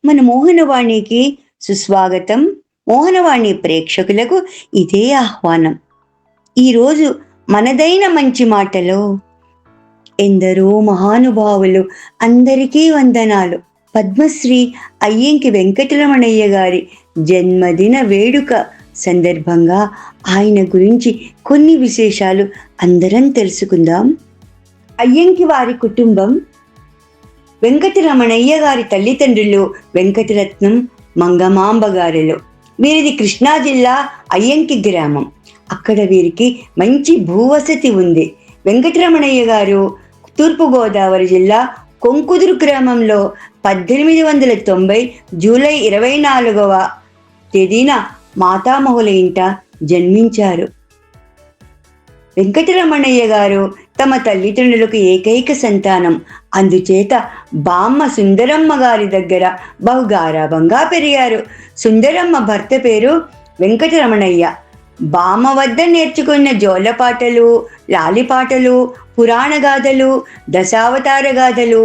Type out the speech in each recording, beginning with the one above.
మన మోహనవాణికి సుస్వాగతం. మోహనవాణి ప్రేక్షకులకు ఇదే ఆహ్వానం. ఈరోజు మనదైన మంచి మాటలో ఎందరో మహానుభావులు అందరికీ వందనాలు. పద్మశ్రీ అయ్యంకి వెంకటరమణయ్య గారి జన్మదిన వేడుక సందర్భంగా ఆయన గురించి కొన్ని విశేషాలు అందరం తెలుసుకుందాం. అయ్యంకి వారి కుటుంబం వెంకటరమణయ్య గారి తల్లిదండ్రులు వెంకటరత్నం, మంగమాంబ గారులు. వీరిది కృష్ణా జిల్లా అయ్యంకి గ్రామం. అక్కడ వీరికి మంచి భూవసతి ఉంది. వెంకటరమణయ్య గారు తూర్పుగోదావరి జిల్లా కొంకుదురు గ్రామంలో 1890 జూలై 24వ తేదీన మాతామహుల ఇంట జన్మించారు. వెంకటరమణయ్య గారు తమ తల్లిదండ్రులకు ఏకైక సంతానం. అందుచేత బామ్మ సుందరమ్మ గారి దగ్గర బహుగారాభంగా పెరిగారు. సుందరమ్మ భర్త పేరు వెంకటరమణయ్య. బామ్మ వద్ద నేర్చుకున్న జోలపాటలు, లాలిపాటలు, పురాణ గాథలు, దశావతార గాథలు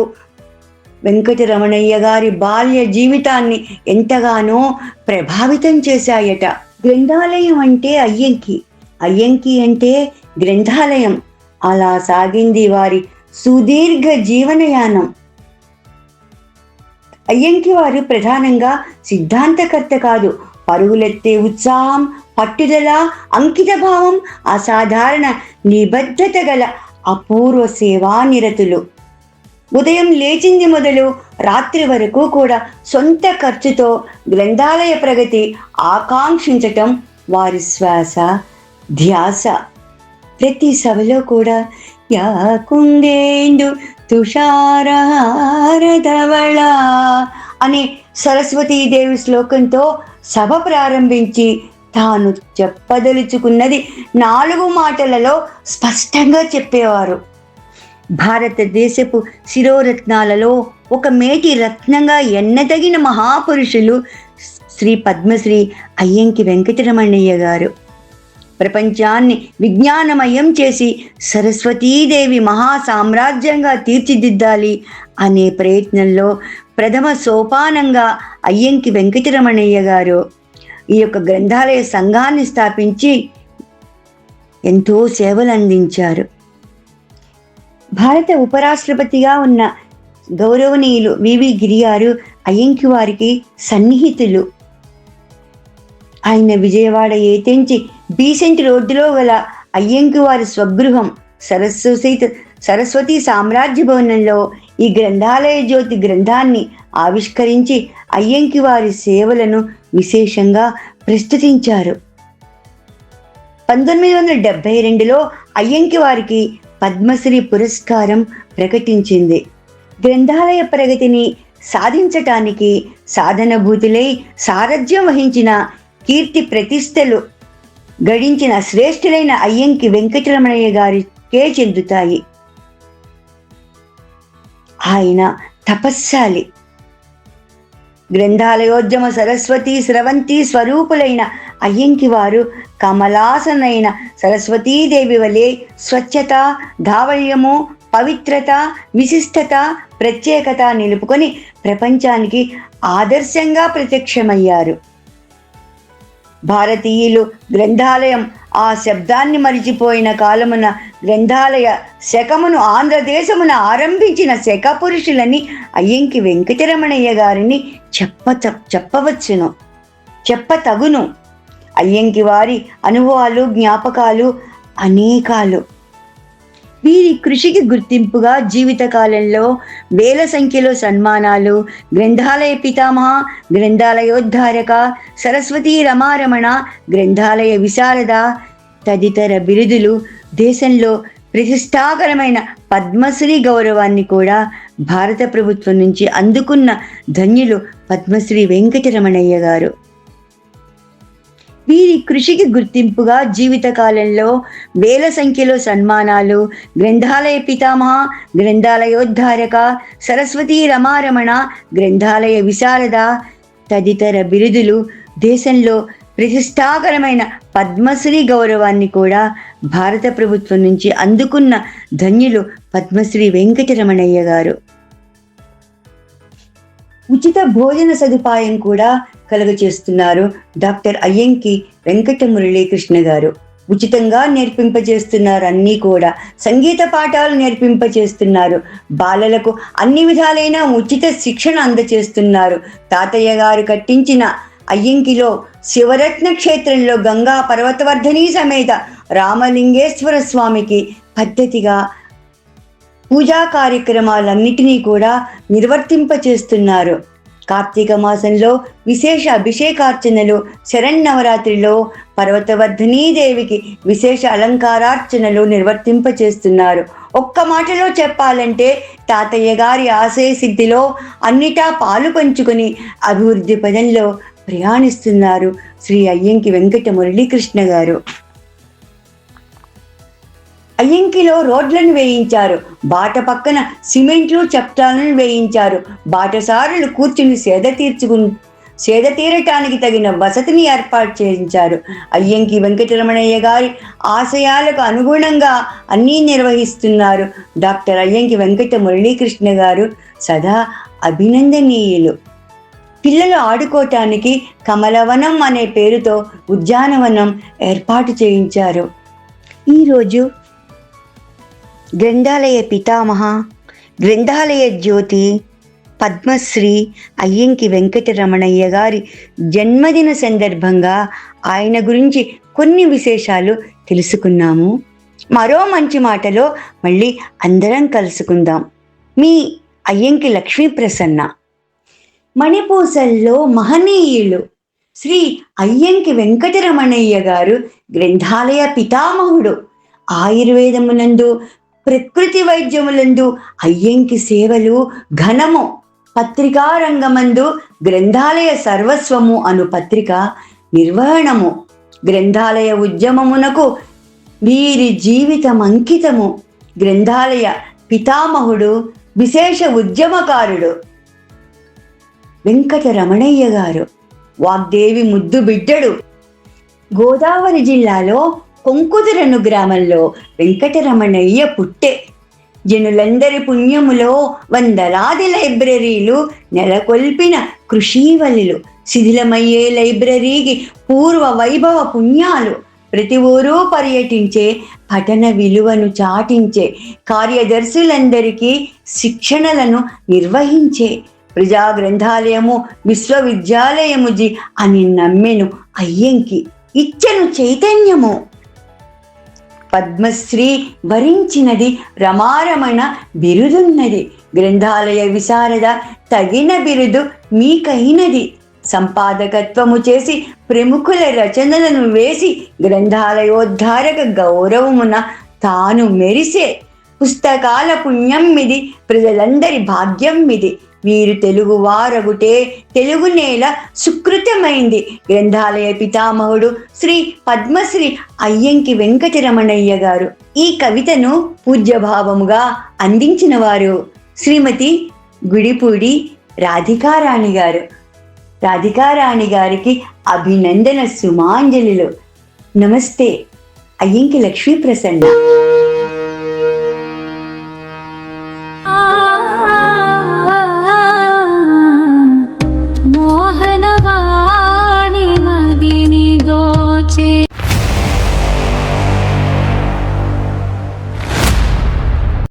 వెంకటరమణయ్య గారి బాల్య జీవితాన్ని ఎంతగానో ప్రభావితం చేశాయట. గ్రంథాలయం అంటే అయ్యంకి అంటే గ్రంథాలయం. అలా సాగింది వారి సుదీర్ఘ జీవనయానం. అయ్యంకి వారు ప్రధానంగా సిద్ధాంతకర్త కాదు, పరుగులెత్తే ఉత్సాహం, పట్టుదల, అంకిత భావం, అసాధారణ నిబద్ధత గల అపూర్వ సేవానిరతులు. ఉదయం లేచింది మొదలు రాత్రి వరకు కూడా సొంత ఖర్చుతో గ్రంథాలయ ప్రగతి ఆకాంక్షించటం వారి శ్వాస ధ్యాస. ప్రతి సభలో కూడా యాకుందేందు తుషారహారధవళ అనే సరస్వతీదేవి శ్లోకంతో సభ ప్రారంభించి తాను చెప్పదలుచుకున్నది 4 మాటలలో స్పష్టంగా చెప్పేవారు. భారతదేశపు శిరోరత్నాలలో ఒక మేటి రత్నంగా ఎన్నదగిన మహాపురుషులు శ్రీ పద్మశ్రీ అయ్యంకి వెంకటరమణయ్య గారు. ప్రపంచాన్ని విజ్ఞానమయం చేసి సరస్వతీదేవి మహా సామ్రాజ్యంగా తీర్చిదిద్దాలి అనే ప్రయత్నంలో ప్రథమ సోపానంగా అయ్యంకి వెంకటరమణయ్య గారు ఈ యొక్క గ్రంథాలయ సంఘాన్ని స్థాపించి ఎంతో సేవలు అందించారు. భారత ఉపరాష్ట్రపతిగా ఉన్న గౌరవనీయులు వివి గిరి గారు అయ్యంకి వారికి సన్నిహితులు. ఆయన విజయవాడ ఏతెంచి బీసెంట్ రోడ్డులో గల అయ్యంకి వారి స్వగృహం సరస్వతి సామ్రాజ్య భవనంలో ఈ గ్రంథాలయ జ్యోతి గ్రంథాన్ని ఆవిష్కరించి అయ్యంకి వారి సేవలను విశేషంగా ప్రస్తుతించారు. 1972లో అయ్యంకి వారికి పద్మశ్రీ పురస్కారం ప్రకటించింది. గ్రంథాలయ ప్రగతిని సాధించటానికి సాధనభూతులై సారథ్యం వహించిన, కీర్తి ప్రతిష్టలు గడించిన శ్రేష్ఠులైన అయ్యంకి వెంకటరమణయ్య గారికే చెందుతాయి. ఆయన తపస్శాలి. గ్రంథాలయోద్యమ సరస్వతి స్రవంతి స్వరూపులైన అయ్యంకి వారు కమలాసనైన సరస్వతీదేవి వలె స్వచ్ఛత, ధావళ్యము, పవిత్రత, విశిష్టత, ప్రత్యేకత నిలుపుకొని ప్రపంచానికి ఆదర్శంగా ప్రత్యక్షమయ్యారు. భారతీయులు గ్రంథాలయం ఆ శబ్దాన్ని మరిచిపోయిన కాలమున గ్రంథాలయ శకమును ఆంధ్రదేశమున ఆరంభించిన శక పురుషులని అయ్యంకి వెంకటరమణయ్య గారిని చెప్పతగును. అయ్యంకి వారి అనుభవాలు, జ్ఞాపకాలు అనేకాలు. వీరి కృషికి గుర్తింపుగా జీవితకాలంలో వేల సంఖ్యలో సన్మానాలు, గ్రంథాలయ పితామహ, గ్రంథాలయోద్ధారక, సరస్వతీ రమారమణ, గ్రంథాలయ విశారద తదితర బిరుదులు, దేశంలో ప్రతిష్టాకరమైన పద్మశ్రీ గౌరవాన్ని కూడా భారత ప్రభుత్వం నుంచి అందుకున్న ధన్యులు పద్మశ్రీ వెంకటరమణయ్య గారు. వీరి కృషికి గుర్తింపుగా జీవితకాలంలో వేల సంఖ్యలో సన్మానాలు, గ్రంథాలయ పితామహ, గ్రంథాలయోద్ధారక, సరస్వతీ రమారమణ, గ్రంథాలయ విశారద తదితర బిరుదులు, దేశంలో ప్రతిష్టాకరమైన పద్మశ్రీ గౌరవాన్ని కూడా భారత ప్రభుత్వం నుంచి అందుకున్న ధన్యులు పద్మశ్రీ వెంకటరమణయ్య గారు. ఉచిత భోజన సదుపాయం కూడా కలుగచేస్తున్నారు డాక్టర్ అయ్యంకి వెంకట మురళీకృష్ణ గారు. ఉచితంగా నేర్పింపజేస్తున్నారు, అన్నీ కూడా సంగీత పాఠాలు నేర్పింపజేస్తున్నారు, బాలలకు అన్ని విధాలైన ఉచిత శిక్షణ అందచేస్తున్నారు. తాతయ్య గారు కట్టించిన అయ్యంకిలో శివరత్న క్షేత్రంలో గంగా పర్వతవర్ధని సమేత రామలింగేశ్వర స్వామికి పద్ధతిగా పూజా కార్యక్రమాలన్నిటినీ కూడా నిర్వర్తింపచేస్తున్నారు. కార్తీక మాసంలో విశేష అభిషేకార్చనలు, శరన్నవరాత్రిలో పర్వతవర్ధనీదేవికి విశేష అలంకారార్చనలు నిర్వర్తింపచేస్తున్నారు. ఒక్క మాటలో చెప్పాలంటే తాతయ్య గారి ఆశయ సిద్ధిలో అన్నిటా పాలు పంచుకొని అభివృద్ధి పదంలో ప్రయాణిస్తున్నారు శ్రీ అయ్యంకి వెంకట మురళీకృష్ణ గారు. అయ్యంకిలో రోడ్లను వేయించారు, బాట పక్కన సిమెంట్లు చప్టాలను వేయించారు, బాటసారులు కూర్చుని సేద తీరటానికి తగిన వసతిని ఏర్పాటు చేయించారు. అయ్యంకి వెంకటరమణయ్య గారి ఆశయాలకు అనుగుణంగా అన్నీ నిర్వహిస్తున్నారు డాక్టర్ అయ్యంకి వెంకట మురళీకృష్ణ గారు. సదా అభినందనీయులు. పిల్లలు ఆడుకోవటానికి కమలవనం అనే పేరుతో ఉద్యానవనం ఏర్పాటు చేయించారు. ఈరోజు గ్రంథాలయ పితామహ, గ్రంథాలయ జ్యోతి, పద్మశ్రీ అయ్యంకి వెంకటరమణయ్య గారి జన్మదిన సందర్భంగా ఆయన గురించి కొన్ని విశేషాలు తెలుసుకున్నాము. మరో మంచి మాటలో మళ్ళీ అందరం కలుసుకుందాం. మీ అయ్యంకి లక్ష్మీ ప్రసన్న. మణిపూసల్లో మహనీయులు శ్రీ అయ్యంకి వెంకటరమణయ్య గారు గ్రంథాలయ పితామహుడు. ఆయుర్వేదమునందు, ప్రకృతి వైద్యములందు అయ్యంకి సేవలు ఘనము. పత్రికా రంగమందు గ్రంథాలయ సర్వస్వము అను పత్రిక నిర్వహణము. గ్రంథాలయ ఉద్యమమునకు వీరి జీవితం అంకితము. గ్రంథాలయ పితామహుడు, విశేష ఉద్యమకారుడు వెంకటరమణయ్య గారు. వాగ్దేవి ముద్దు బిడ్డడు. గోదావరి జిల్లాలో కొంకుదురను గ్రామంలో వెంకటరమణయ్య పుట్టే. జనులందరి పుణ్యములో వందలాది లైబ్రరీలు నెలకొల్పిన కృషీవల్లులు. శిథిలమయ్యే లైబ్రరీకి పూర్వ వైభవ పుణ్యాలు. ప్రతి ఊరూ పర్యటించే, పఠన విలువను చాటించే, కార్యదర్శులందరికీ శిక్షణలను నిర్వహించే ప్రజా గ్రంథాలయము విశ్వవిద్యాలయము అని నమ్మెను అయ్యంకి. ఇచ్చెను చైతన్యము. పద్మశ్రీ వరించినది, రమారమణ బిరుదున్నది. గ్రంథాలయ విశారద తగిన బిరుదు మీకైనది. సంపాదకత్వము చేసి ప్రముఖుల రచనలను వేసి గ్రంథాలయోద్ధారక గౌరవమున తాను మెరిసే. పుస్తకాల పుణ్యం ఇది, ప్రజలందరి భాగ్యం ఇది. వీరు తెలుగు వారగుటే తెలుగు నేల సుకృతమైంది. గ్రంథాలయ పితామహుడు శ్రీ పద్మశ్రీ అయ్యంకి వెంకటరమణయ్య గారు. ఈ కవితను పూజ్యభావముగా అందించిన వారు శ్రీమతి గుడిపూడి రాధికారాణి గారు. రాధికారాణి గారికి అభినందన సుమాంజలులు. నమస్తే. అయ్యంకి లక్ష్మీ ప్రసన్న.